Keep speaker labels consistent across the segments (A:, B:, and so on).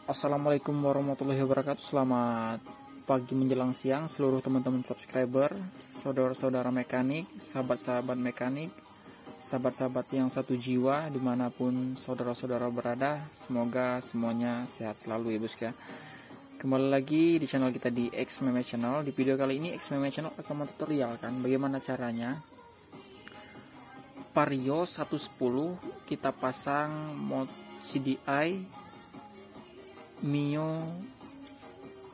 A: Assalamualaikum warahmatullahi wabarakatuh. Selamat pagi menjelang siang seluruh teman-teman subscriber, saudara-saudara mekanik, sahabat-sahabat mekanik, sahabat-sahabat yang satu jiwa dimanapun saudara-saudara berada. Semoga semuanya sehat selalu ya bosku ya. Kembali lagi di channel kita di XMeme Channel. Di video kali ini XMeme Channel akan tutorial kan bagaimana caranya Vario 110 kita pasang mod CDI Mio,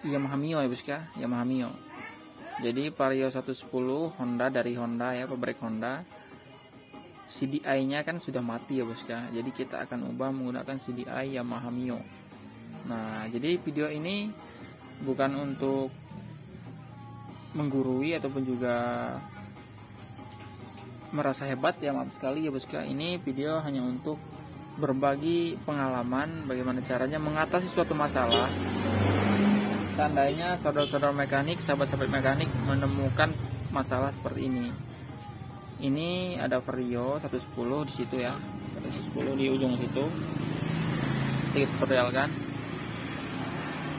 A: Yamaha Mio ya bosku ya, Yamaha Mio. Jadi Vario 110 Honda dari Honda ya, pabrik Honda. CDI nya kan sudah mati ya bosku ya. Jadi kita akan ubah menggunakan CDI Yamaha Mio. Nah, jadi video ini bukan untuk menggurui ataupun juga merasa hebat ya, maaf sekali ya bosku. Ini video hanya untuk berbagi pengalaman bagaimana caranya mengatasi suatu masalah. Seandainya saudara-saudara mekanik, sahabat-sahabat mekanik menemukan masalah seperti ini. Ini ada Vario 110 di situ ya, 110 di ujung situ. Kita tutorial kan.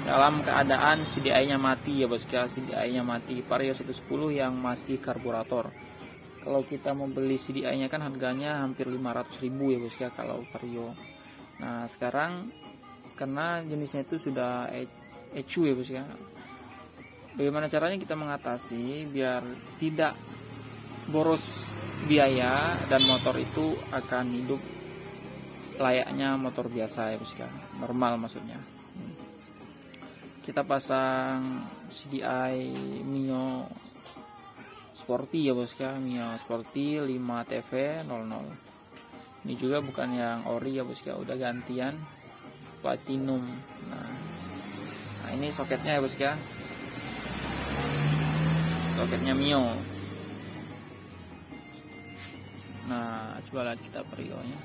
A: Dalam keadaan CDI-nya mati ya bosku, CDI-nya mati. Vario 110 yang masih karburator. Kalau kita mau beli CDI-nya kan harganya hampir 500.000 ya bosku kalau Vario. Nah, sekarang karena jenisnya itu sudah ECU ya bosku. Bagaimana caranya kita mengatasi biar tidak boros biaya dan motor itu akan hidup layaknya motor biasa ya bosku, normal maksudnya. Kita pasang CDI Mio Sporty ya bosku, Mio Sporty 5TV00. Ini juga bukan yang ori ya bosku, udah gantian platinum. Nah ini soketnya ya bosku, soketnya Mio. Nah coba lihat kita Vario nya.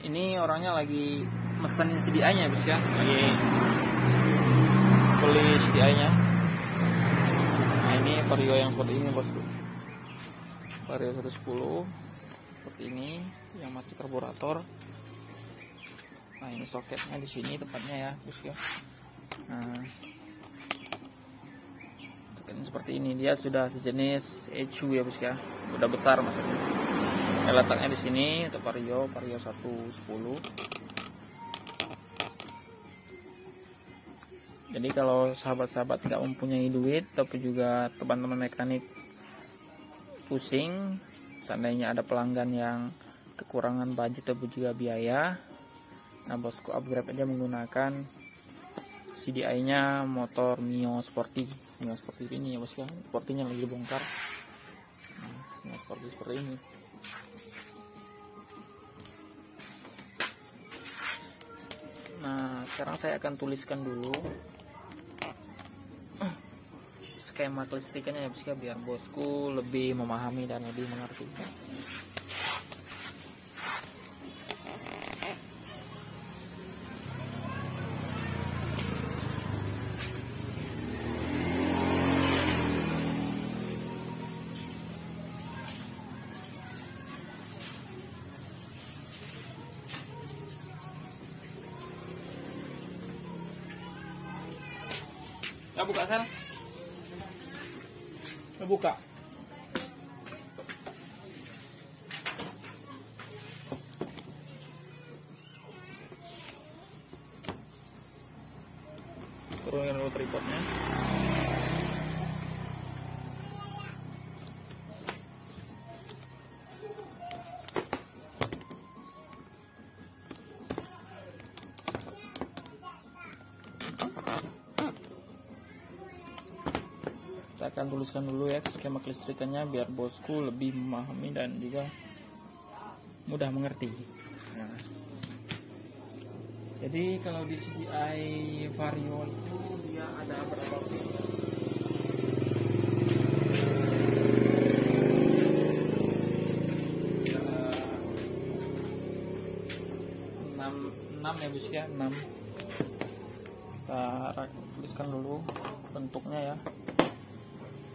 A: Ini orangnya lagi mesenin CDI nya ya bosku, lagi beli CDI nya. Ini Vario yang seperti ini bosku, Vario 110 seperti ini yang masih karburator. Nah ini soketnya di sini tepatnya ya bosku. Nah soketnya seperti ini, dia sudah sejenis ECU ya bosku, udah besar maksudnya. Letaknya di sini untuk Vario 110. Jadi kalau sahabat-sahabat nggak mempunyai duit ataupun juga teman-teman mekanik pusing, seandainya ada pelanggan yang kekurangan budget ataupun juga biaya, nah bosku upgrade aja menggunakan CDI-nya motor Mio Sporty. Mio Sporty ini ya bosku, Sporty-nya lagi dibongkar. Nah, Mio Sporty seperti ini. Nah, sekarang saya akan tuliskan dulu skema kelistrikannya ya bosku, biar bosku lebih memahami dan lebih mengerti. Ya buka sel. Buka. Turunkan dulu tripodnya. Saya akan tuliskan dulu ya skema kelistrikannya biar bosku lebih memahami dan juga mudah mengerti. Nah, jadi kalau di CDI Vario itu dia ada berapa pin? 6 ya bosku ya, 6. Kita tuliskan dulu bentuknya ya.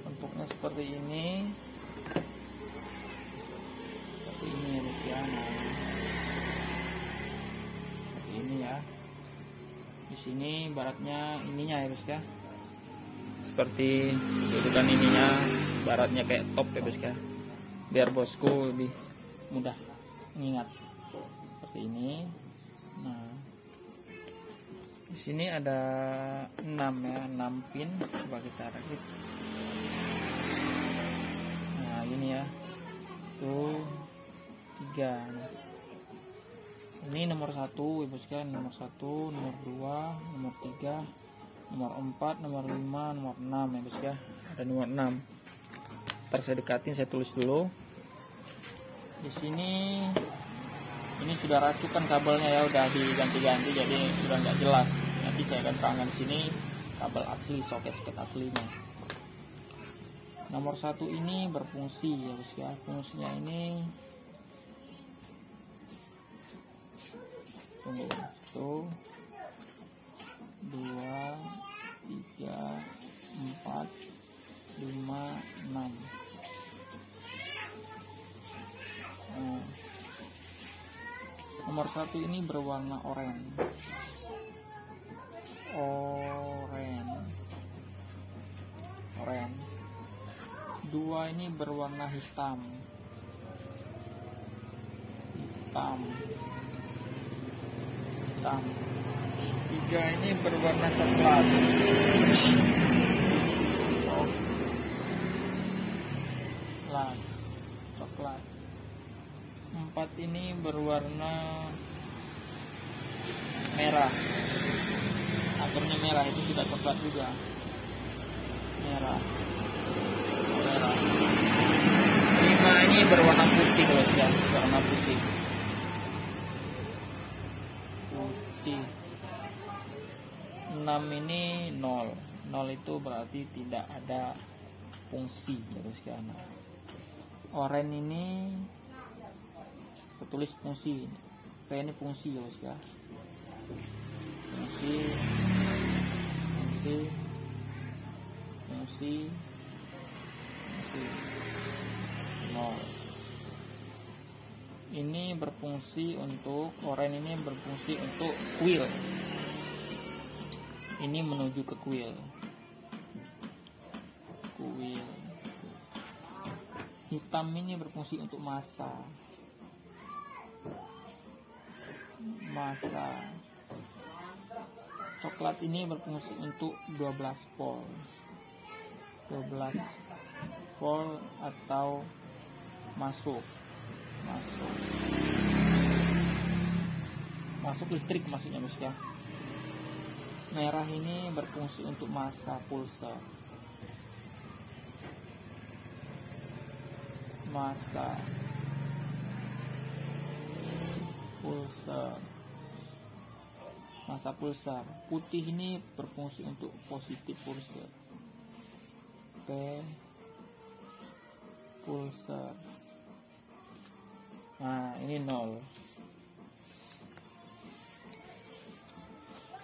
A: Bentuknya seperti ini ya bosku ya. Seperti ini ya. Di sini baratnya ininya ya bos ya, seperti dudukan ininya, baratnya kayak top ya bos ya, biar bosku lebih mudah mengingat seperti ini. Nah, di sini ada 6 ya, 6 pin. Coba kita rakit. Nah, ini ya. Tuh 3. Nah, ini nomor 1 ya bos kan, nomor 1, nomor 2, nomor 3, nomor 4, nomor 5, nomor 6 ya bos ya. Ada nomor 6. Ntar saya dekatin, saya tulis dulu. Di sini ini sudah racukan kabelnya ya, udah diganti-ganti jadi sudah nggak jelas. Nanti saya akan terangkan sini kabel asli, soket-soket aslinya. Nomor 1 ini berfungsi ya bos ya. Fungsinya ini tunggu, 1, 2, 3, 4, 5, 6. Nomor 1 ini berwarna oranye. Oranye. 2 ini berwarna hitam. 3 ini berwarna coklat. Coklat. 4 ini berwarna merah. Akhirnya merah, itu sudah coklat juga. Merah. 5 ini berwarna putih guys ya, warna putih. 6 ini 0. 0 itu berarti tidak ada fungsi ya guys ya. Oranye ini tertulis fungsi. Kayak ini fungsi ya guys ya. Fungsi 0. Ini berfungsi untuk oranye, ini berfungsi untuk kuil. Ini menuju ke kuil. Hitam ini berfungsi untuk massa. Coklat ini berfungsi untuk 12 volt. 12 volt atau masuk listrik maksudnya bos ya. Merah ini berfungsi untuk massa pulsar. Massa pulsar. Putih ini berfungsi untuk positif pulsar. Pulsar. Nah, ini 0.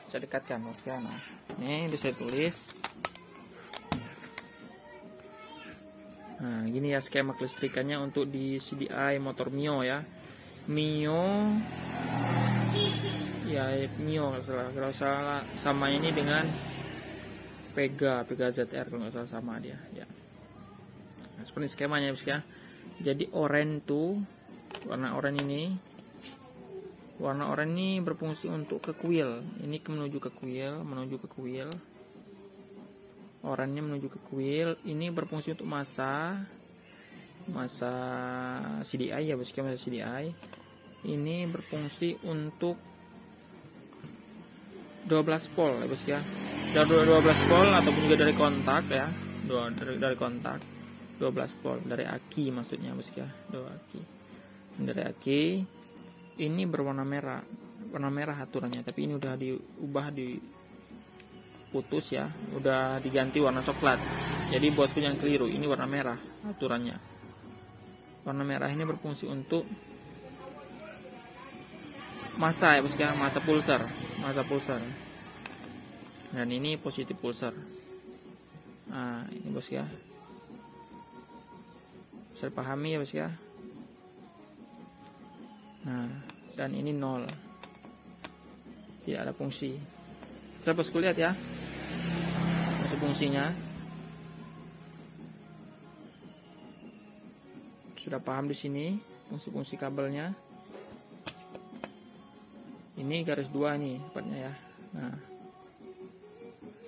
A: Saya dekatkan mas ya. Nah, ini bisa tulis. Nah, gini ya skema kelistrikannya untuk di CDI motor Mio ya. Mio kalau salah sama ini dengan Pega ZR kalau nggak salah sama dia ya. Nah, seperti skemanya ya. Jadi oranye tuh warna oranye ini berfungsi untuk ke kuil. Ini menuju ke kuil. Oranye menuju ke kuil. Ini berfungsi untuk massa CDI ya bosku, massa CDI. Ini berfungsi untuk 12 volt ya bosku ya. Dari 12 volt ataupun juga dari kontak ya. Dari kontak 12 volt dari aki maksudnya bosku ya. Dari aki. Ini berwarna merah. Warna merah aturannya, tapi ini udah diubah, diputus ya. Udah diganti warna coklat. Jadi bosku yang keliru, ini warna merah aturannya. Warna merah ini berfungsi untuk massa ya bosku ya, massa pulsar. Dan ini positif pulsar. Nah, ini bosku ya. Bisa dipahami ya bosku ya. Nah, dan ini 0. Tidak ada fungsi. Saya bosku lihat ya fungsinya. Sudah paham di sini fungsi-fungsi kabelnya. Ini garis 2 nih tepatnya ya. Nah,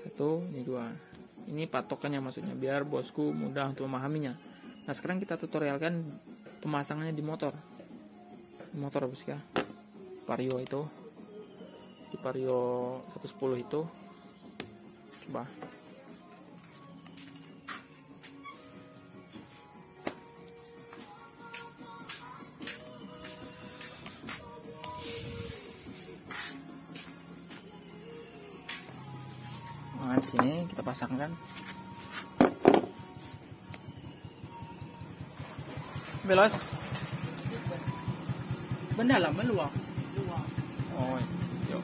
A: 1, ini 2. Ini patokannya maksudnya biar bosku mudah untuk memahaminya. Nah, sekarang kita tutorialkan pemasangannya di motor. Di motor bos ya. Vario itu. Di Vario 110 itu. Coba. Nah, di sini kita pasangkan. Belos. Benda lama luar. Oh, yuk.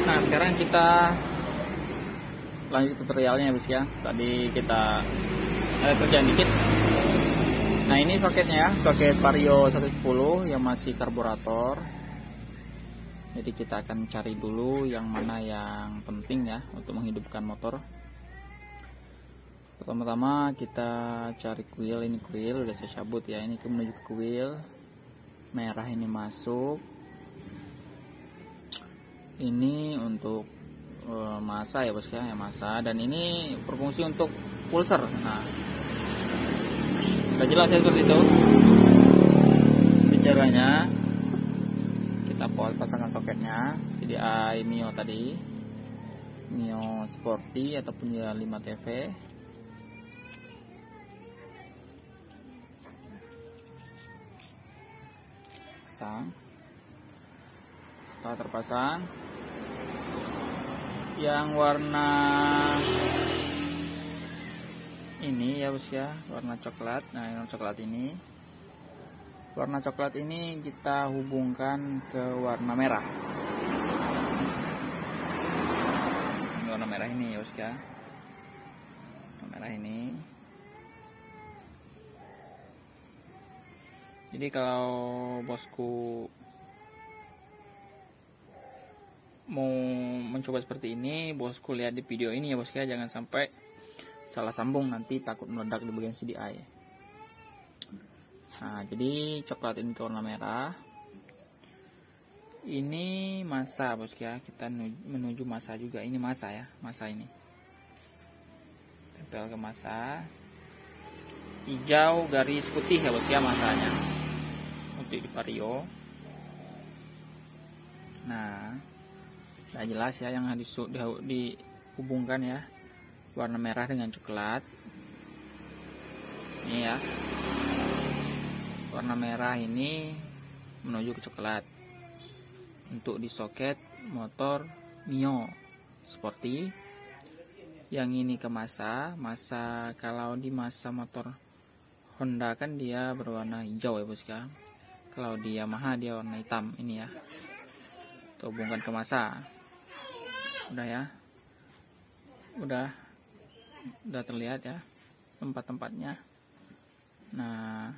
A: Nah, sekarang kita lanjut tutorialnya ya, bos ya. Tadi kita ada kerjaan dikit. Nah, ini soketnya ya, soket Vario 110 yang masih karburator. Jadi kita akan cari dulu yang mana yang penting ya untuk menghidupkan motor. Pertama-tama kita cari kuil. Ini kuil udah saya cabut ya. Ini menuju ke kuil. Merah ini masuk. Ini untuk masa ya bos ya, masa. Dan ini berfungsi untuk pulser. Nah, udah jelas ya seperti itu caranya. Kita pasangkan soketnya CDI Mio tadi, Mio Sporty ataupun ya 5TV. Pasang. Setelah terpasang, yang warna ini ya bos ya, warna coklat. Nah, yang coklat ini, warna coklat ini kita hubungkan ke warna merah. Ini warna merah ini ya bos ya, warna merah ini. Jadi kalau bosku mau mencoba seperti ini, bosku lihat di video ini ya bos ya, jangan sampai salah sambung, nanti takut meledak di bagian CDI. Nah, jadi coklat ini ke warna merah. Ini masa bos ya, kita menuju masa juga. Ini masa ya, masa ini tempel ke masa. Hijau garis putih ya bos ya, masanya untuk di Vario. Nah, udah jelas ya yang harus dihubungkan ya, warna merah dengan coklat. Ini ya, warna merah ini menuju ke coklat untuk di soket motor Mio Sporty. Yang ini ke masa. Kalau di masa motor Honda kan dia berwarna hijau ya bos ya. Kalau di Yamaha dia warna hitam ini ya. Kita hubungkan ke masa. Udah ya, udah terlihat ya tempat-tempatnya. Nah,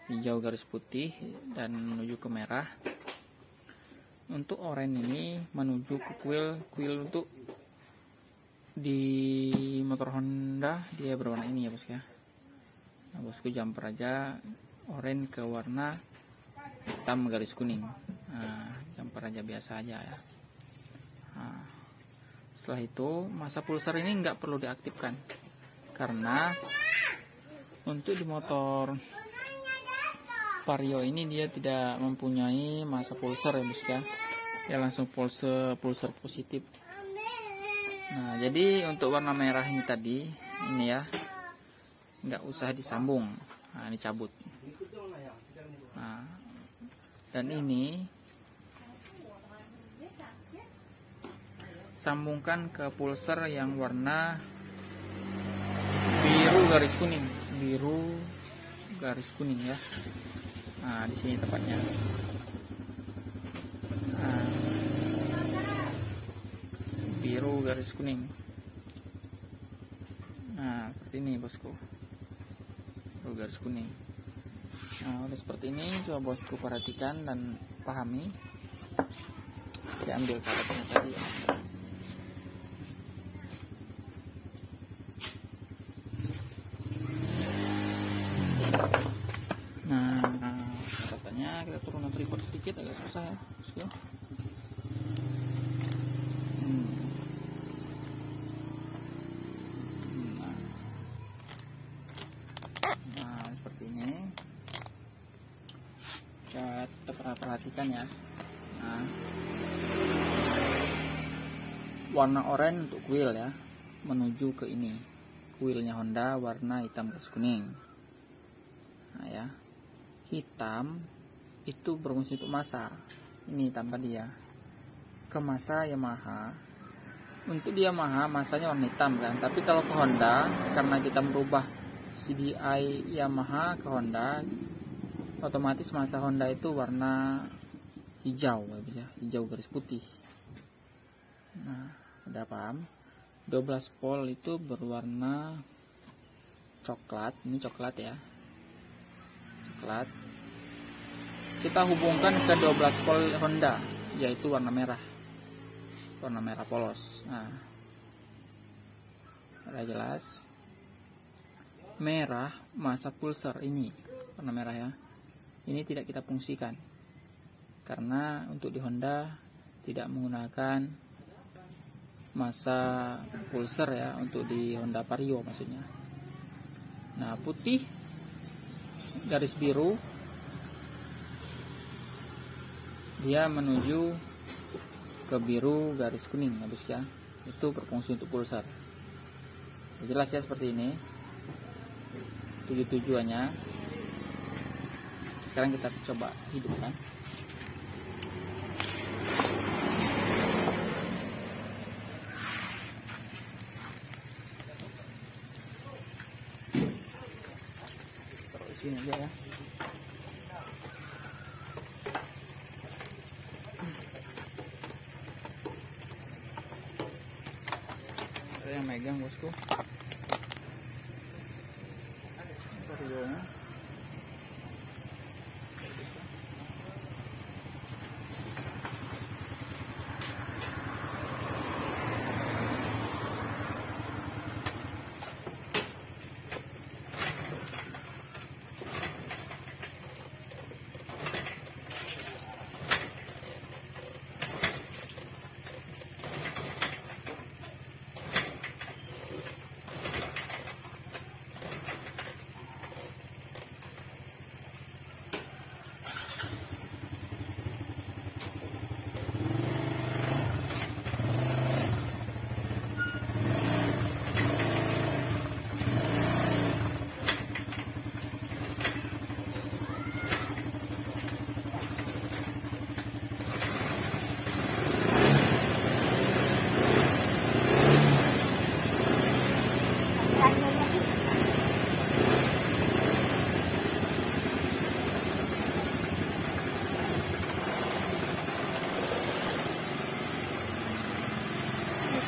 A: hijau garis putih dan menuju ke merah. Untuk oranye ini menuju ke kuil untuk di motor Honda dia berwarna ini ya bos ya. Nah, bosku jumper aja oranye ke warna hitam garis kuning. Nah, jumper aja biasa aja ya. Nah, setelah itu masa pulsar ini nggak perlu diaktifkan karena untuk di motor Vario ini dia tidak mempunyai masa pulsar ya bos ya. Dia langsung pulsar positif. Nah, jadi untuk warna merah ini tadi ini ya nggak usah disambung. Nah, ini cabut. Nah, dan ini sambungkan ke pulsar yang warna biru garis kuning, ya. Nah, di sini tepatnya. Nah, biru garis kuning. Nah, seperti ini bosku. Biru garis kuning. Nah, udah seperti ini, coba bosku perhatikan dan pahami. Saya ambil karetnya tadi ya. Nah, katanya kita turun tripod sedikit, agak susah ya. Nah, seperti ini. Kita perhatikan ya. Nah, warna oranye untuk kuil ya, menuju ke ini. Kuilnya Honda warna hitam garis kuning. Nah ya, hitam itu berfungsi untuk masa. Ini hitam tadi ya. Ke masa Yamaha. Untuk di Yamaha masanya warna hitam kan. Tapi kalau ke Honda, karena kita merubah CDI Yamaha ke Honda, otomatis masa Honda itu warna hijau ya, hijau garis putih. Nah, udah paham? 12 volt itu berwarna coklat. Ini coklat ya, coklat. Kita hubungkan ke 12 volt Honda, yaitu warna merah polos. Nah, udah jelas. Merah masa pulsar ini, warna merah ya. Ini tidak kita fungsikan karena untuk di Honda tidak menggunakan masa pulsar ya, untuk di Honda Vario maksudnya. Nah, putih garis biru dia menuju ke biru garis kuning habis ya. Itu berfungsi untuk pulsar. Jelas ya seperti ini tujuannya. Sekarang kita coba hidupkan. Taruh sini aja ya. Ada yang megang bosku. Varionya.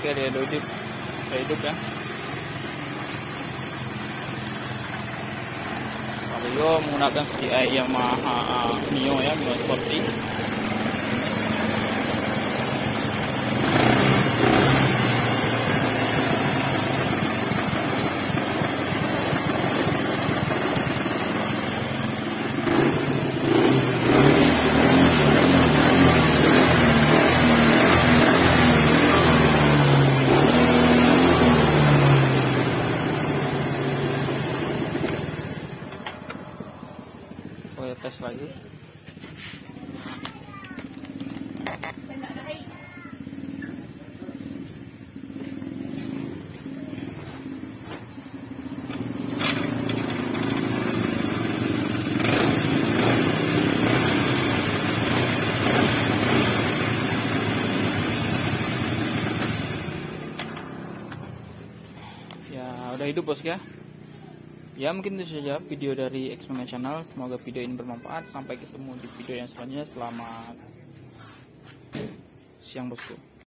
A: Oke, dia hidup ya. Vario menggunakan CDI Yamaha Mio ya, Mio Sporty. Tes lagi. Ya, udah hidup bos ya. Ya, mungkin itu saja video dari Xmeme Channel. Semoga video ini bermanfaat. Sampai ketemu di video yang selanjutnya. Selamat siang bosku.